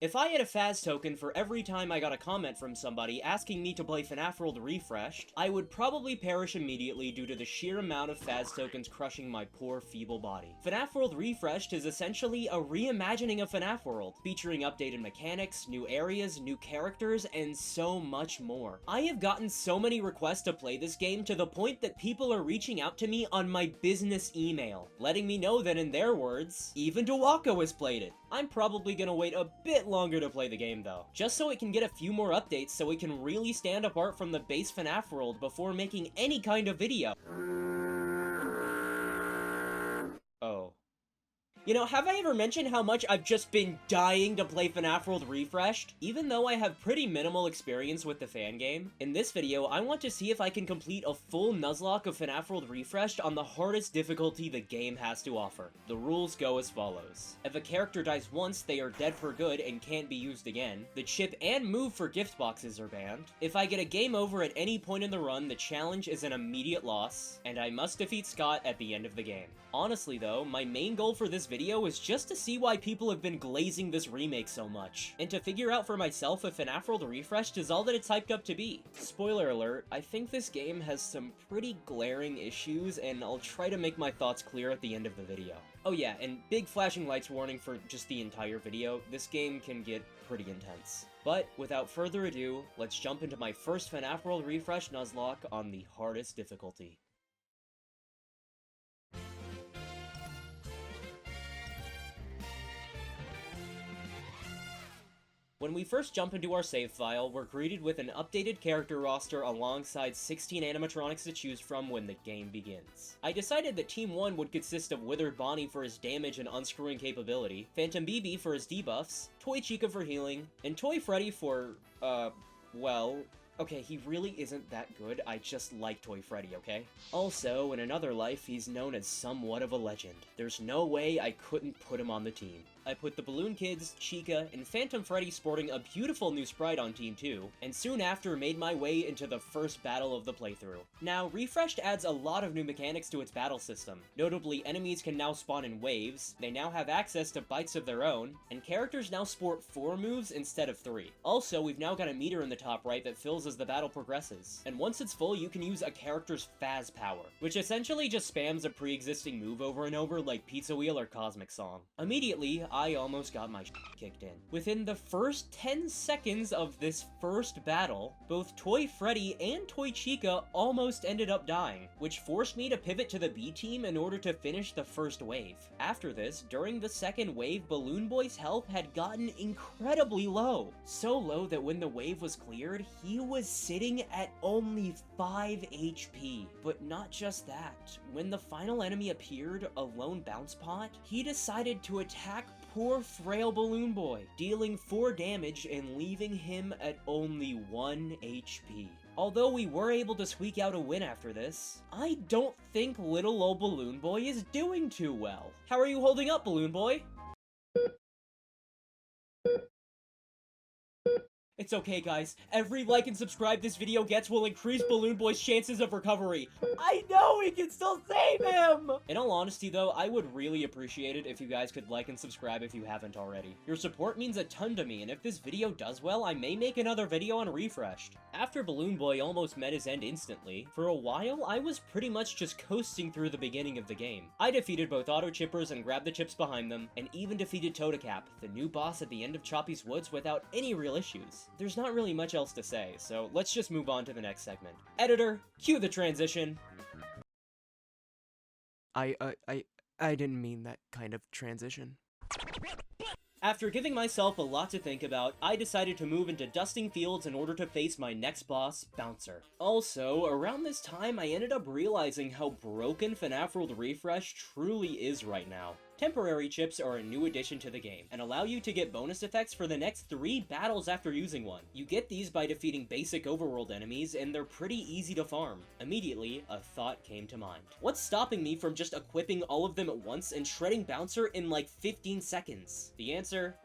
If I had a Faz token for every time I got a comment from somebody asking me to play FNaF World Refreshed, I would probably perish immediately due to the sheer amount of Faz tokens crushing my poor, feeble body. FNaF World Refreshed is essentially a reimagining of FNaF World, featuring updated mechanics, new areas, new characters, and so much more. I have gotten so many requests to play this game to the point that people are reaching out to me on my business email, letting me know that in their words, even Dewako has played it. I'm probably gonna wait a bit longer to play the game though, just so it can get a few more updates so it can really stand apart from the base FNaF world before making any kind of video. Oh. You know, have I ever mentioned how much I've just been dying to play FNaF World Refreshed? Even though I have pretty minimal experience with the fan game, in this video I want to see if I can complete a full Nuzlocke of FNaF World Refreshed on the hardest difficulty the game has to offer. The rules go as follows. If a character dies once, they are dead for good and can't be used again. The chip and move for gift boxes are banned. If I get a game over at any point in the run, the challenge is an immediate loss, and I must defeat Scott at the end of the game. Honestly though, my main goal for this video is just to see why people have been glazing this remake so much, and to figure out for myself if FNaF World Refreshed is all that it's hyped up to be. Spoiler alert, I think this game has some pretty glaring issues, and I'll try to make my thoughts clear at the end of the video. Oh yeah, and big flashing lights warning for just the entire video, this game can get pretty intense. But without further ado, let's jump into my first FNaF World Refreshed Nuzlocke on the hardest difficulty. When we first jump into our save file, we're greeted with an updated character roster alongside 16 animatronics to choose from when the game begins. I decided that Team 1 would consist of Withered Bonnie for his damage and unscrewing capability, Phantom BB for his debuffs, Toy Chica for healing, and Toy Freddy for, well, okay, he really isn't that good, I just like Toy Freddy, okay? Also, in another life, he's known as somewhat of a legend. There's no way I couldn't put him on the team. I put the Balloon Kids, Chica, and Phantom Freddy sporting a beautiful new sprite on Team 2, and soon after made my way into the first battle of the playthrough. Now, Refreshed adds a lot of new mechanics to its battle system. Notably, enemies can now spawn in waves, they now have access to bites of their own, and characters now sport 4 moves instead of 3. Also, we've now got a meter in the top right that fills as the battle progresses, and once it's full, you can use a character's Faz power, which essentially just spams a pre-existing move over and over like Pizza Wheel or Cosmic Song. Immediately, I almost got my kicked in. Within the first 10 seconds of this first battle, both Toy Freddy and Toy Chica almost ended up dying, which forced me to pivot to the B team in order to finish the first wave. After this, during the second wave, Balloon Boy's health had gotten incredibly low. So low that when the wave was cleared, he was sitting at only 5 HP. But not just that. When the final enemy appeared, a lone bounce pot, he decided to attack poor frail Balloon Boy, dealing 4 damage and leaving him at only 1 HP. Although we were able to squeak out a win after this, I don't think little old Balloon Boy is doing too well. How are you holding up, Balloon Boy? It's okay, guys. Every like and subscribe this video gets will increase Balloon Boy's chances of recovery. I know we can still save him! In all honesty, though, I would really appreciate it if you guys could like and subscribe if you haven't already. Your support means a ton to me, and if this video does well, I may make another video on Refreshed. After Balloon Boy almost met his end instantly, for a while, I was pretty much just coasting through the beginning of the game. I defeated both auto chippers and grabbed the chips behind them, and even defeated Totacap, the new boss at the end of Choppy's Woods, without any real issues. There's not really much else to say, so let's just move on to the next segment. Editor, cue the transition. I didn't mean that kind of transition. After giving myself a lot to think about, I decided to move into dusting fields in order to face my next boss, Bouncer. Also, around this time I ended up realizing how broken FNaF World Refresh truly is right now. Temporary chips are a new addition to the game, and allow you to get bonus effects for the next 3 battles after using one. You get these by defeating basic overworld enemies, and they're pretty easy to farm. Immediately, a thought came to mind. What's stopping me from just equipping all of them at once and shredding Bouncer in like 15 seconds? The answer?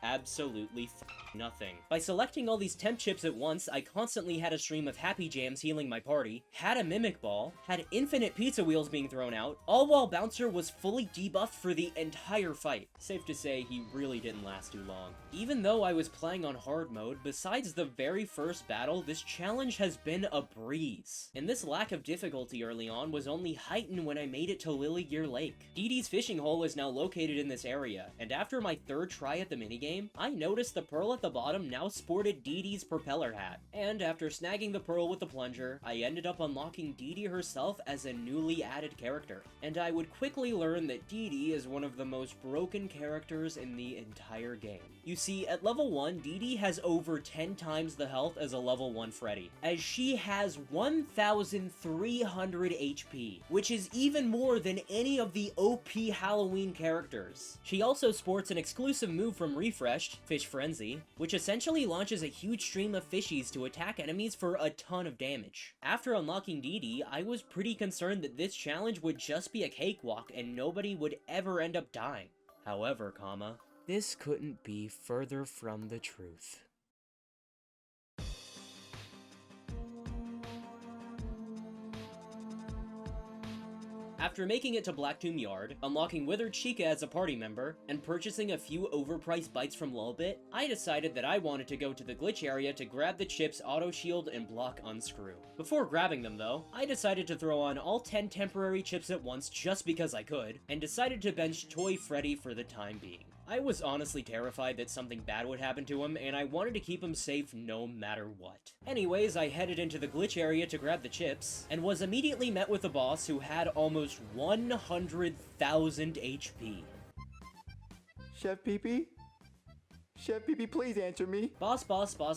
Absolutely nothing. By selecting all these temp chips at once, I constantly had a stream of happy jams healing my party, had a mimic ball, had infinite pizza wheels being thrown out, all while Bouncer was fully debuffed for the entire fight. Safe to say, he really didn't last too long. Even though I was playing on hard mode, besides the very first battle, this challenge has been a breeze. And this lack of difficulty early on was only heightened when I made it to Lily Gear Lake. Dee Dee's fishing hole is now located in this area, and after my third try at the minigame, I noticed the pearl at the bottom now sported Dee Dee's propeller hat. And after snagging the pearl with the plunger, I ended up unlocking Dee Dee herself as a newly added character. And I would quickly learn that Dee Dee is one of the most broken characters in the entire game. You see, at level 1, Dee Dee has over 10 times the health as a level 1 Freddy, as she has 1,300 HP, which is even more than any of the OP Halloween characters. She also sports an exclusive move from Refreshed, Fish Frenzy, which essentially launches a huge stream of fishies to attack enemies for a ton of damage. After unlocking Dee Dee, I was pretty concerned that this challenge would just be a cakewalk and nobody would ever end up dying. However, This couldn't be further from the truth. After making it to Blacktomb Yard, unlocking Withered Chica as a party member, and purchasing a few overpriced bites from Lulbit, I decided that I wanted to go to the glitch area to grab the chips Auto Shield and Block Unscrew. Before grabbing them though, I decided to throw on all 10 temporary chips at once just because I could, and decided to bench Toy Freddy for the time being. I was honestly terrified that something bad would happen to him, and I wanted to keep him safe no matter what. Anyways, I headed into the glitch area to grab the chips, and was immediately met with a boss who had almost 100,000 HP. Chef Pee-Pee? Chef Pee-Pee, please answer me. Boss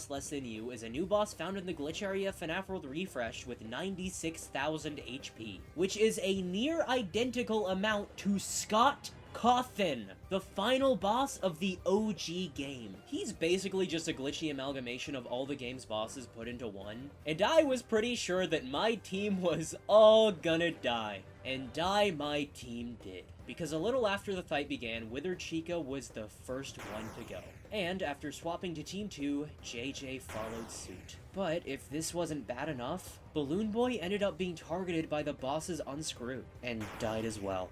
Less Than You is a new boss found in the glitch area FNaF World Refreshed with 96,000 HP, which is a near identical amount to Scott Cawthon, the final boss of the OG game. He's basically just a glitchy amalgamation of all the game's bosses put into one, and I was pretty sure that my team was all gonna die. And die my team did. Because a little after the fight began, Withered Chica was the first one to go. And after swapping to Team 2, JJ followed suit. But if this wasn't bad enough, Balloon Boy ended up being targeted by the boss's Unscrew, and died as well.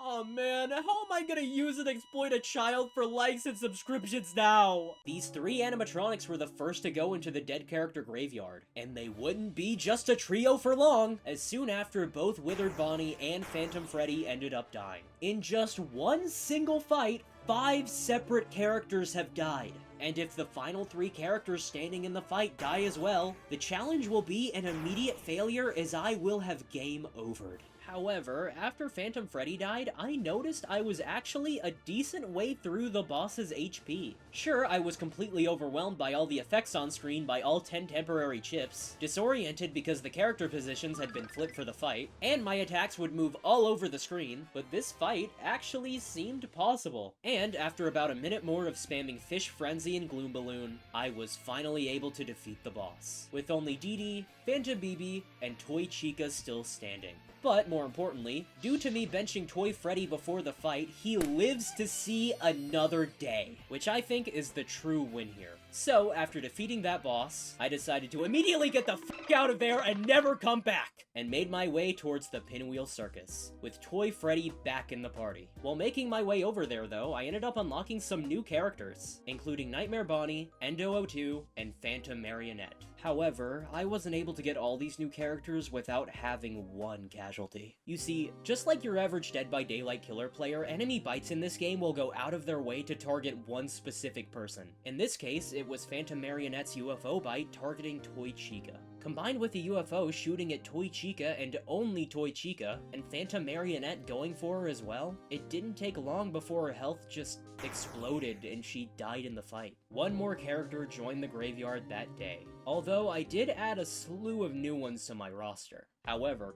Oh man, how am I gonna use and exploit a child for likes and subscriptions now? These 3 animatronics were the first to go into the dead character graveyard, and they wouldn't be just a trio for long, as soon after both Withered Bonnie and Phantom Freddy ended up dying. In just one single fight, 5 separate characters have died. And if the final 3 characters standing in the fight die as well, the challenge will be an immediate failure as I will have game overed. However, after Phantom Freddy died, I noticed I was actually a decent way through the boss's HP. Sure, I was completely overwhelmed by all the effects on screen by all 10 temporary chips, disoriented because the character positions had been flipped for the fight, and my attacks would move all over the screen, but this fight actually seemed possible. And after about a minute more of spamming Fish Frenzy and Gloom Balloon, I was finally able to defeat the boss, with only Dee Dee, Phantom BB, and Toy Chica still standing. But, more importantly, due to me benching Toy Freddy before the fight, he lives to see another day, which I think is the true win here. So, after defeating that boss, I decided to immediately get the fuck out of there and never come back, and made my way towards the Pinwheel Circus, with Toy Freddy back in the party. While making my way over there though, I ended up unlocking some new characters, including Nightmare Bonnie, Endo02, and Phantom Marionette. However, I wasn't able to get all these new characters without having one casualty. You see, just like your average Dead by Daylight killer player, enemy bites in this game will go out of their way to target one specific person. In this case, it was Phantom Marionette's UFO bite targeting Toy Chica. Combined with the UFO shooting at Toy Chica and only Toy Chica, and Phantom Marionette going for her as well, it didn't take long before her health just exploded and she died in the fight. One more character joined the graveyard that day, Although I did add a slew of new ones to my roster. However,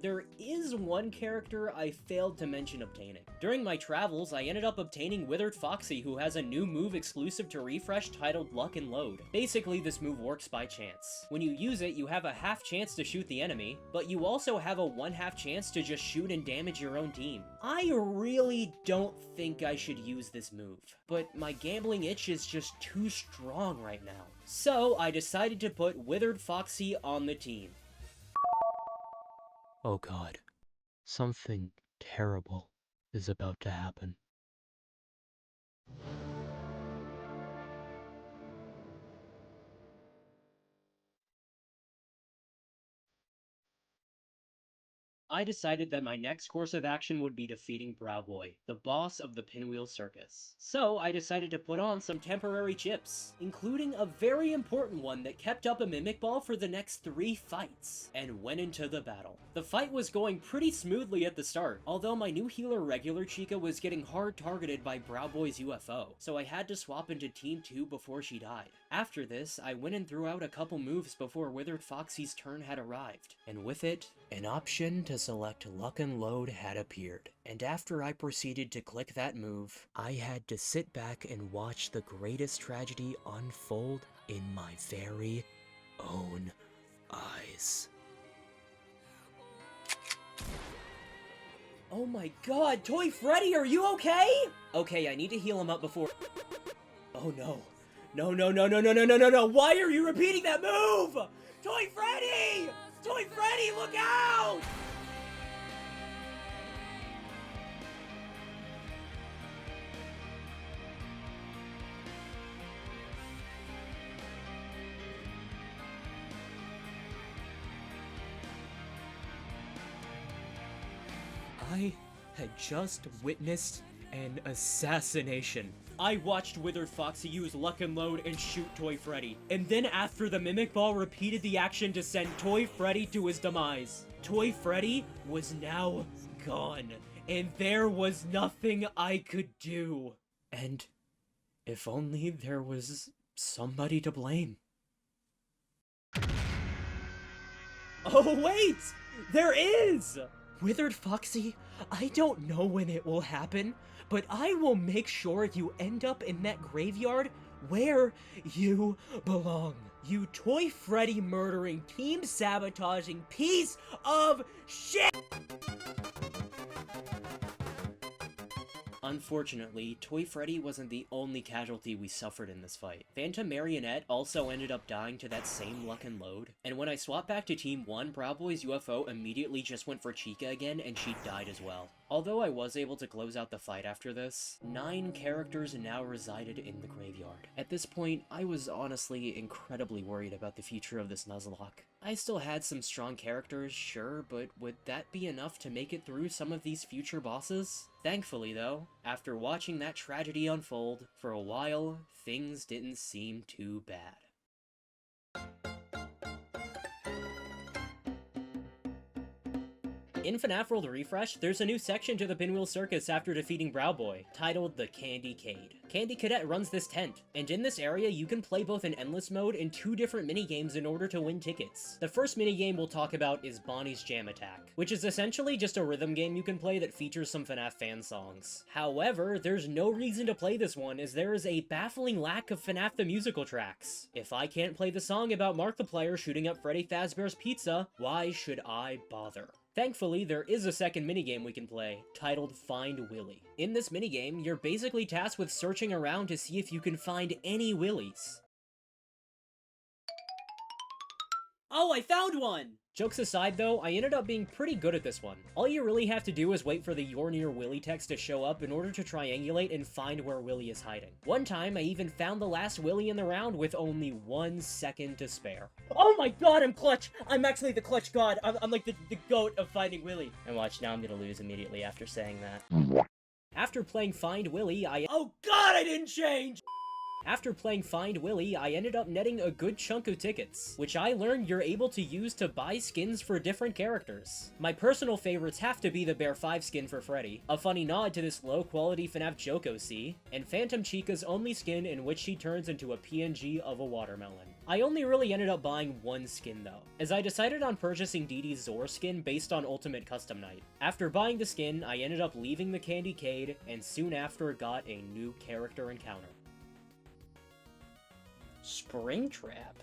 there is one character I failed to mention obtaining. During my travels, I ended up obtaining Withered Foxy, who has a new move exclusive to Refresh titled Luck and Load. Basically, this move works by chance. When you use it, you have a half chance to shoot the enemy, but you also have a 1/2 chance to just shoot and damage your own team. I really don't think I should use this move, but my gambling itch is just too strong right now. So I decided to put Withered Foxy on the team. Oh god. Something terrible is about to happen. I decided that my next course of action would be defeating Browboy, the boss of the Pinwheel Circus. So I decided to put on some temporary chips, including a very important one that kept up a Mimic Ball for the next 3 fights, and went into the battle. The fight was going pretty smoothly at the start, although my new healer Regular Chica was getting hard targeted by Browboy's UFO, so I had to swap into Team 2 before she died. After this, I went and threw out a couple moves before Withered Foxy's turn had arrived, and with it, an option to select Luck and Load had appeared, and after I proceeded to click that move, I had to sit back and watch the greatest tragedy unfold in my very own eyes. Oh my god, Toy Freddy, are you okay? Okay, I need to heal him up before... Oh no. No, why are you repeating that move? Toy Freddy! Toy Freddy, look out! I had just witnessed an assassination. I watched Withered Foxy use Luck and Load and shoot Toy Freddy, and then after the Mimic Ball repeated the action to send Toy Freddy to his demise. Toy Freddy was now gone, and there was nothing I could do. And if only there was somebody to blame. Oh wait! There is! Withered Foxy, I don't know when it will happen, but I will make sure you end up in that graveyard where you belong. You Toy Freddy murdering, team sabotaging piece of shit! Unfortunately, Toy Freddy wasn't the only casualty we suffered in this fight. Phantom Marionette also ended up dying to that same Luck and Load, and when I swapped back to Team 1, Browboy's UFO immediately just went for Chica again, and she died as well. Although I was able to close out the fight after this, 9 characters now resided in the graveyard. At this point, I was honestly incredibly worried about the future of this Nuzlocke. I still had some strong characters, sure, but would that be enough to make it through some of these future bosses? Thankfully though, after watching that tragedy unfold, for a while, things didn't seem too bad. In FNaF World Refreshed, there's a new section to the Pinwheel Circus after defeating Browboy, titled the Candy Cade. Candy Cadet runs this tent, and in this area you can play both in Endless Mode and 2 different minigames in order to win tickets. The first minigame we'll talk about is Bonnie's Jam Attack, which is essentially just a rhythm game you can play that features some FNaF fan songs. However, there's no reason to play this one as there is a baffling lack of FNaF the Musical tracks. If I can't play the song about Markiplier shooting up Freddy Fazbear's Pizza, why should I bother? Thankfully, there is a second minigame we can play, titled Find Willy. In this minigame, you're basically tasked with searching around to see if you can find any Willies. Oh, I found one! Jokes aside though, I ended up being pretty good at this one. All you really have to do is wait for the "You're near Willy" text to show up in order to triangulate and find where Willy is hiding. One time, I even found the last Willy in the round with only 1 second to spare. Oh my god, I'm clutch! I'm actually the clutch god! I'm like the goat of finding Willy. And watch, now I'm gonna lose immediately after saying that. After playing Find Willy, Oh god, I didn't change! After playing Find Willy, I ended up netting a good chunk of tickets, which I learned you're able to use to buy skins for different characters. My personal favorites have to be the Bear 5 skin for Freddy, a funny nod to this low-quality FNaF joke OC, and Phantom Chica's only skin in which she turns into a PNG of a watermelon. I only really ended up buying one skin though, as I decided on purchasing Dee Dee's Zor skin based on Ultimate Custom Night. After buying the skin, I ended up leaving the Candycade, and soon after got a new character encounter. Springtrap.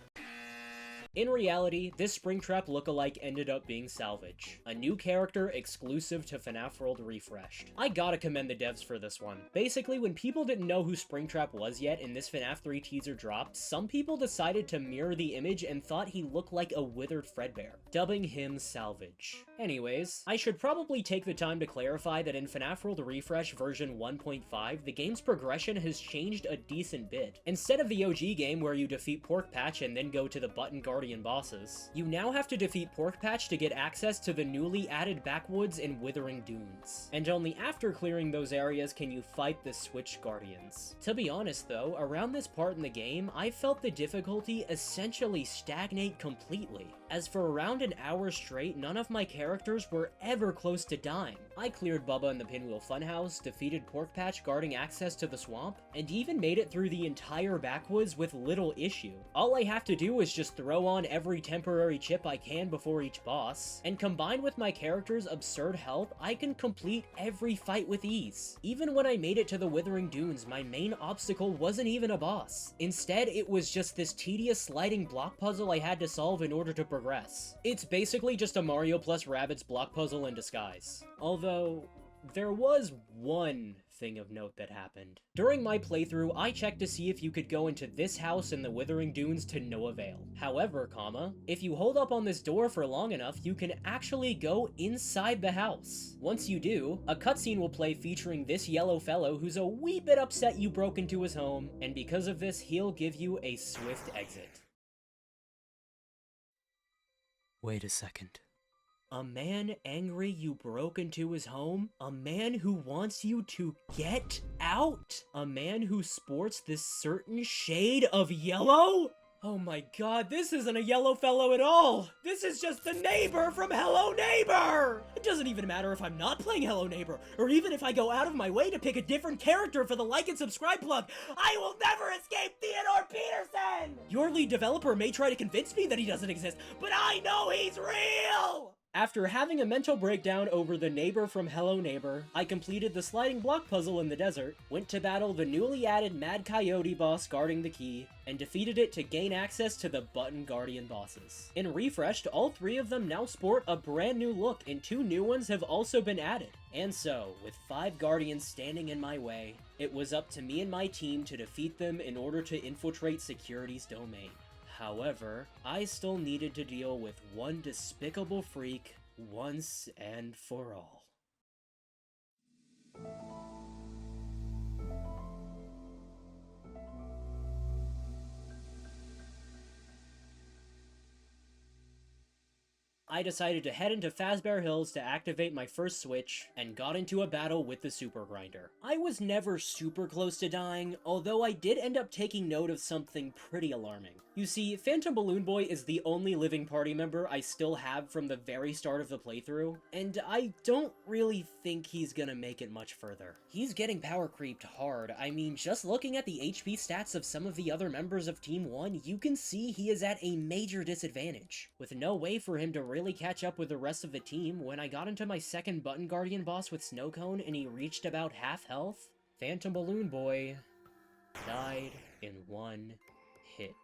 In reality, this Springtrap lookalike ended up being Salvage, a new character exclusive to FNaF World Refreshed. I gotta commend the devs for this one. Basically, when people didn't know who Springtrap was yet and this FNaF 3 teaser dropped, some people decided to mirror the image and thought he looked like a withered Fredbear, dubbing him Salvage. Anyways, I should probably take the time to clarify that in FNaF World Refresh version 1.5, the game's progression has changed a decent bit. Instead of the OG game where you defeat Pork Patch and then go to the Button Guardian bosses, you now have to defeat Pork Patch to get access to the newly added Backwoods and Withering Dunes. And only after clearing those areas can you fight the Switch Guardians. To be honest though, around this part in the game, I felt the difficulty essentially stagnate completely, as for around an hour straight, none of my characters were ever close to dying. I cleared Bubba in the Pinwheel Funhouse, defeated Pork Patch guarding access to the swamp, and even made it through the entire Backwoods with little issue. All I have to do is just throw on every temporary chip I can before each boss, and combined with my character's absurd health, I can complete every fight with ease. Even when I made it to the Withering Dunes, my main obstacle wasn't even a boss. Instead, it was just this tedious sliding block puzzle I had to solve in order to progress. It's basically just a Mario plus Rabbids block puzzle in disguise. Although, there was one thing of note that happened. During my playthrough, I checked to see if you could go into this house in the Withering Dunes to no avail. However, if you hold up on this door for long enough, you can actually go inside the house. Once you do, a cutscene will play featuring this yellow fellow who's a wee bit upset you broke into his home, and because of this, he'll give you a swift exit. Wait a second. A man angry you broke into his home? A man who wants you to get out? A man who sports this certain shade of yellow? Oh my god, this isn't a yellow fellow at all! This is just the neighbor from Hello Neighbor! It doesn't even matter if I'm not playing Hello Neighbor, or even if I go out of my way to pick a different character for the like and subscribe plug, I will never escape Theodore Peterson! Your lead developer may try to convince me that he doesn't exist, but I know he's real! After having a mental breakdown over the neighbor from Hello Neighbor, I completed the sliding block puzzle in the desert, went to battle the newly added Mad Coyote boss guarding the key, and defeated it to gain access to the Button Guardian bosses. In Refreshed, all three of them now sport a brand new look, and two new ones have also been added. And so, with 5 Guardians standing in my way, it was up to me and my team to defeat them in order to infiltrate Security's domain. However, I still needed to deal with one despicable freak once and for all. I decided to head into Fazbear Hills to activate my first switch, and got into a battle with the Super Grinder. I was never super close to dying, although I did end up taking note of something pretty alarming. You see, Phantom Balloon Boy is the only living party member I still have from the very start of the playthrough, and I don't really think he's gonna make it much further. He's getting power creeped hard. I mean, just looking at the HP stats of some of the other members of Team 1, you can see he is at a major disadvantage, with no way for him to really catch up with the rest of the team. When I got into my second Button Guardian boss with Snowcone and he reached about half health, Phantom Balloon Boy died in one hit.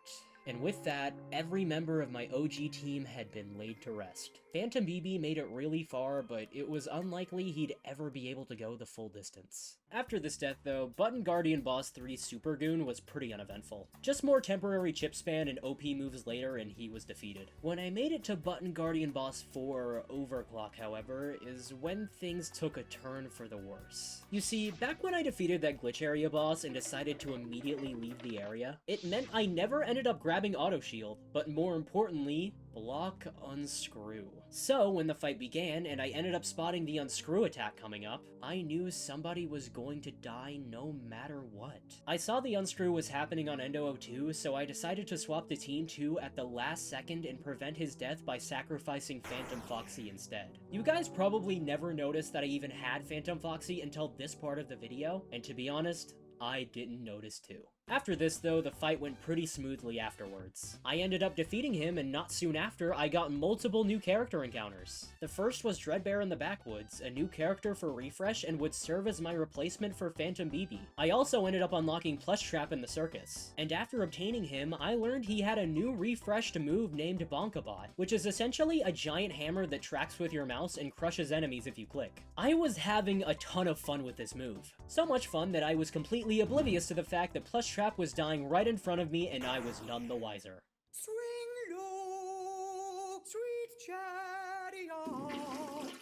And with that, every member of my OG team had been laid to rest. Phantom BB made it really far, but it was unlikely he'd ever be able to go the full distance. After this death though, Button Guardian Boss 3 Super Goon was pretty uneventful. Just more temporary chip spam and OP moves later and he was defeated. When I made it to Button Guardian Boss 4 Overclock, however, is when things took a turn for the worse. You see, back when I defeated that glitch area boss and decided to immediately leave the area, it meant I never ended up grabbing Auto Shield, but more importantly, Block unscrew. So when the fight began and I ended up spotting the unscrew attack coming up, I knew somebody was going to die no matter what. I saw the unscrew was happening on Endo 02, so I decided to swap to Team 2 at the last second and prevent his death by sacrificing Phantom Foxy instead. You guys probably never noticed that I even had Phantom Foxy until this part of the video, and to be honest, I didn't notice too. After this though, the fight went pretty smoothly afterwards. I ended up defeating him, and not soon after, I got multiple new character encounters. The first was Dreadbear in the Backwoods, a new character for Refresh and would serve as my replacement for Phantom BB. I also ended up unlocking Plushtrap in the Circus, and after obtaining him, I learned he had a new refreshed move named Bonkabot, which is essentially a giant hammer that tracks with your mouse and crushes enemies if you click. I was having a ton of fun with this move. So much fun that I was completely oblivious to the fact that Plushtrap was dying right in front of me and I was none the wiser. Swing low, sweet chariot.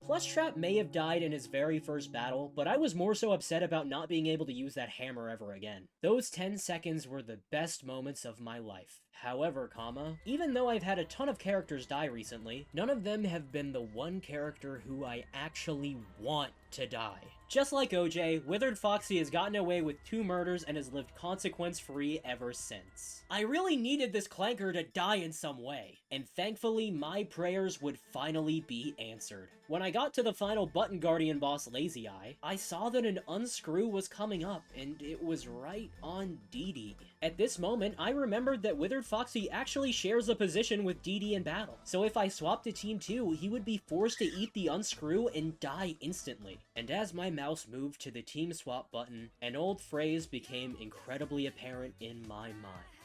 Plushtrap may have died in his very first battle, but I was more so upset about not being able to use that hammer ever again. Those 10 seconds were the best moments of my life. However, even though I've had a ton of characters die recently, none of them have been the one character who I actually want to die. Just like OJ, Withered Foxy has gotten away with 2 murders and has lived consequence-free ever since. I really needed this clanker to die in some way, and thankfully my prayers would finally be answered. When I got to the final Button Guardian boss Lazy Eye, I saw that an unscrew was coming up, and it was right on DD. At this moment, I remembered that Withered Foxy actually shares a position with DD in battle, so if I swapped to Team 2, he would be forced to eat the unscrew and die instantly. And as my mouse moved to the team swap button, an old phrase became incredibly apparent in my mind.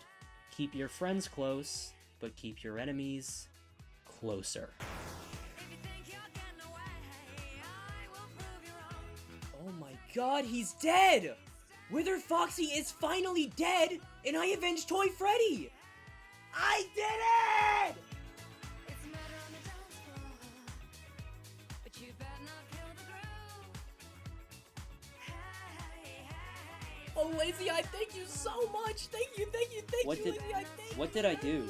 Keep your friends close, but keep your enemies closer. Oh my god, he's dead! Withered Foxy is finally dead, and I avenged Toy Freddy! I did it! Oh, Lazy Eye, thank you so much! Thank you, Lazy Eye, thank What did I do?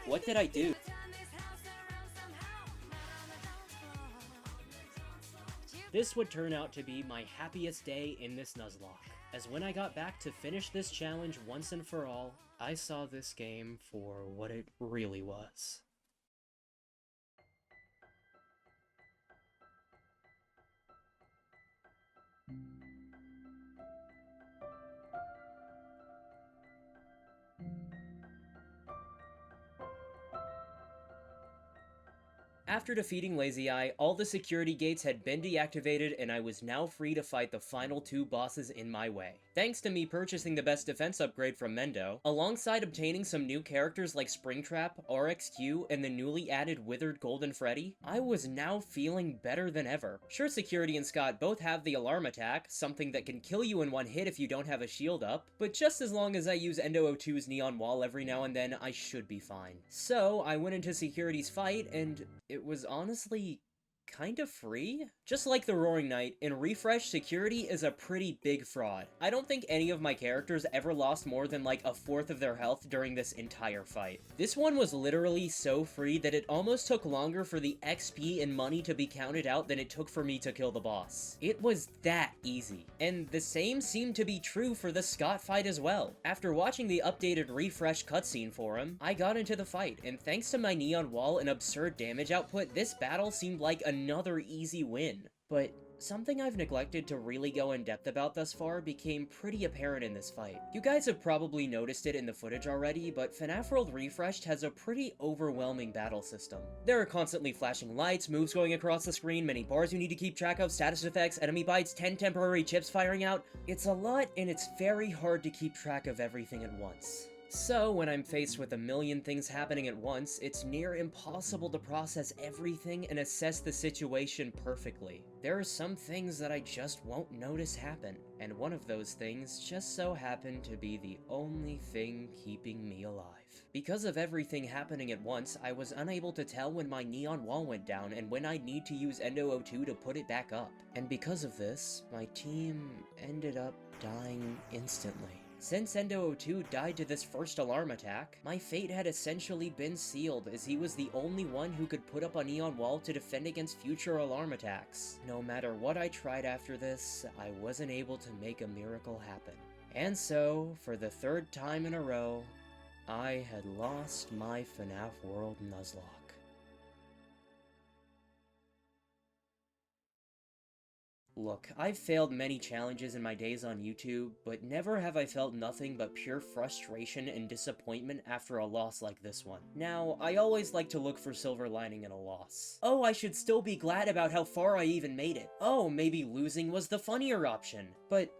What did I do? This would turn out to be my happiest day in this Nuzlocke, as when I got back to finish this challenge once and for all, I saw this game for what it really was. After defeating Lazy Eye, all the security gates had been deactivated and I was now free to fight the final 2 bosses in my way. Thanks to me purchasing the best defense upgrade from Mendo, alongside obtaining some new characters like Springtrap, RXQ, and the newly added Withered Golden Freddy, I was now feeling better than ever. Sure, Security and Scott both have the alarm attack, something that can kill you in one hit if you don't have a shield up, but just as long as I use Endo 02's Neon Wall every now and then, I should be fine. So I went into Security's fight, and it was honestly kind of free? Just like the Roaring Knight, in Refresh, Security is a pretty big fraud. I don't think any of my characters ever lost more than like a fourth of their health during this entire fight. This one was literally so free that it almost took longer for the XP and money to be counted out than it took for me to kill the boss. It was that easy. And the same seemed to be true for the Scott fight as well. After watching the updated Refresh cutscene for him, I got into the fight, and thanks to my Neon Wall and absurd damage output, this battle seemed like another easy win. But something I've neglected to really go in depth about thus far became pretty apparent in this fight. You guys have probably noticed it in the footage already, but FNaF World Refreshed has a pretty overwhelming battle system. There are constantly flashing lights, moves going across the screen, many bars you need to keep track of, status effects, enemy bites, 10 temporary chips firing out. It's a lot, and it's very hard to keep track of everything at once. So, when I'm faced with a million things happening at once, it's near impossible to process everything and assess the situation perfectly. There are some things that I just won't notice happen, and one of those things just so happened to be the only thing keeping me alive. Because of everything happening at once, I was unable to tell when my Neon Wall went down and when I'd need to use Endo 02 to put it back up. And because of this, my team ended up dying instantly. Since Endo02 died to this first alarm attack, my fate had essentially been sealed, as he was the only one who could put up a neon wall to defend against future alarm attacks. No matter what I tried after this, I wasn't able to make a miracle happen. And so, for the third time in a row, I had lost my FNaF World Nuzlocke. Look, I've failed many challenges in my days on YouTube, but never have I felt nothing but pure frustration and disappointment after a loss like this one. Now, I always like to look for silver lining in a loss. Oh, I should still be glad about how far I even made it. Oh, maybe losing was the funnier option. But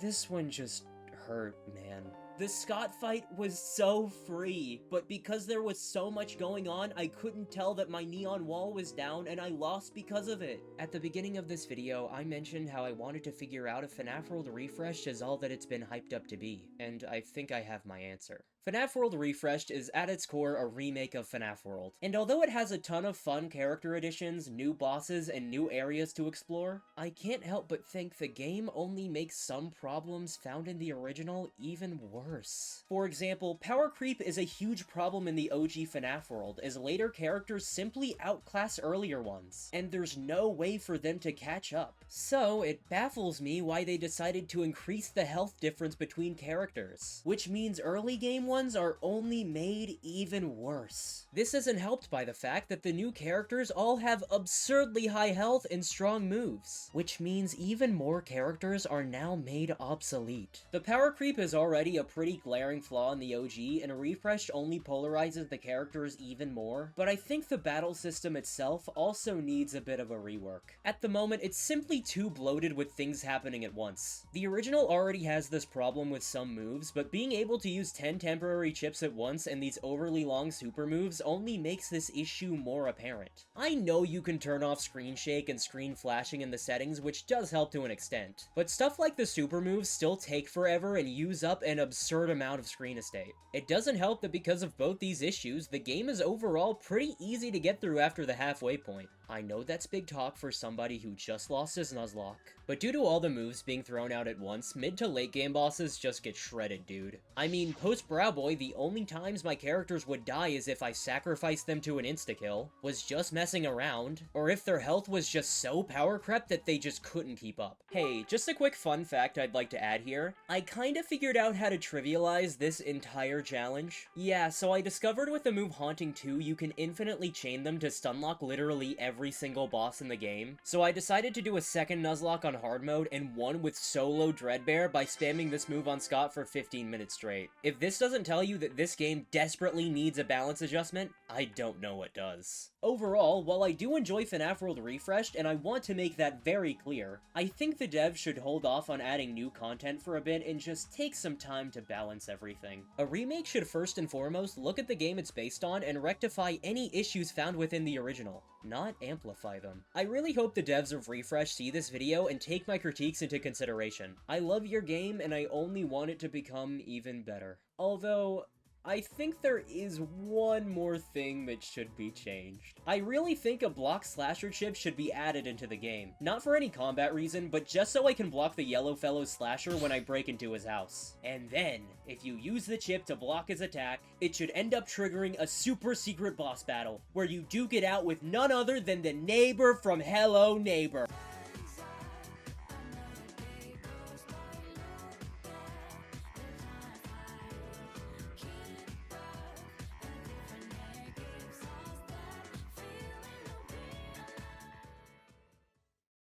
this one just hurt, man. The Scott fight was so free, but because there was so much going on, I couldn't tell that my neon wall was down and I lost because of it. At the beginning of this video, I mentioned how I wanted to figure out if FNaF World Refreshed is all that it's been hyped up to be, and I think I have my answer. FNaF World Refreshed is at its core a remake of FNaF World, and although it has a ton of fun character additions, new bosses, and new areas to explore, I can't help but think the game only makes some problems found in the original even worse. For example, power creep is a huge problem in the OG FNaF World, as later characters simply outclass earlier ones, and there's no way for them to catch up. So, it baffles me why they decided to increase the health difference between characters, which means early game ones are only made even worse. This isn't helped by the fact that the new characters all have absurdly high health and strong moves, which means even more characters are now made obsolete. The power creep is already a pretty glaring flaw in the OG, and Refreshed only polarizes the characters even more, but I think the battle system itself also needs a bit of a rework. At the moment, it's simply too bloated with things happening at once. The original already has this problem with some moves, but being able to use 10 temporary chips at once and these overly long super moves only makes this issue more apparent. I know you can turn off screen shake and screen flashing in the settings, which does help to an extent, but stuff like the super moves still take forever and use up an absurd amount of screen estate. It doesn't help that because of both these issues, the game is overall pretty easy to get through after the halfway point. I know that's big talk for somebody who just lost his Nuzlocke, but due to all the moves being thrown out at once, mid to late game bosses just get shredded, dude. I mean, post Brow Boy, the only times my characters would die is if I sacrificed them to an insta-kill, was just messing around, or if their health was just so power crept that they just couldn't keep up. Hey, just a quick fun fact I'd like to add here. I kinda figured out how to trivialize this entire challenge. Yeah, so I discovered with the move Haunting 2, you can infinitely chain them to stunlock literally every single boss in the game. So I decided to do a second Nuzlocke on hard mode and one with solo Dreadbear by spamming this move on Scott for 15 minutes straight. If this doesn't tell you that this game desperately needs a balance adjustment, I don't know what does. Overall, while I do enjoy FNaF World Refreshed, and I want to make that very clear, I think the devs should hold off on adding new content for a bit and just take some time to balance everything. A remake should first and foremost look at the game it's based on and rectify any issues found within the original, not amplify them. I really hope the devs of Refresh see this video and take my critiques into consideration. I love your game and I only want it to become even better. Although, I think there is one more thing that should be changed. I really think a block slasher chip should be added into the game. Not for any combat reason, but just so I can block the yellow fellow's slasher when I break into his house. And then, if you use the chip to block his attack, it should end up triggering a super secret boss battle, where you duke it out with none other than the neighbor from Hello Neighbor.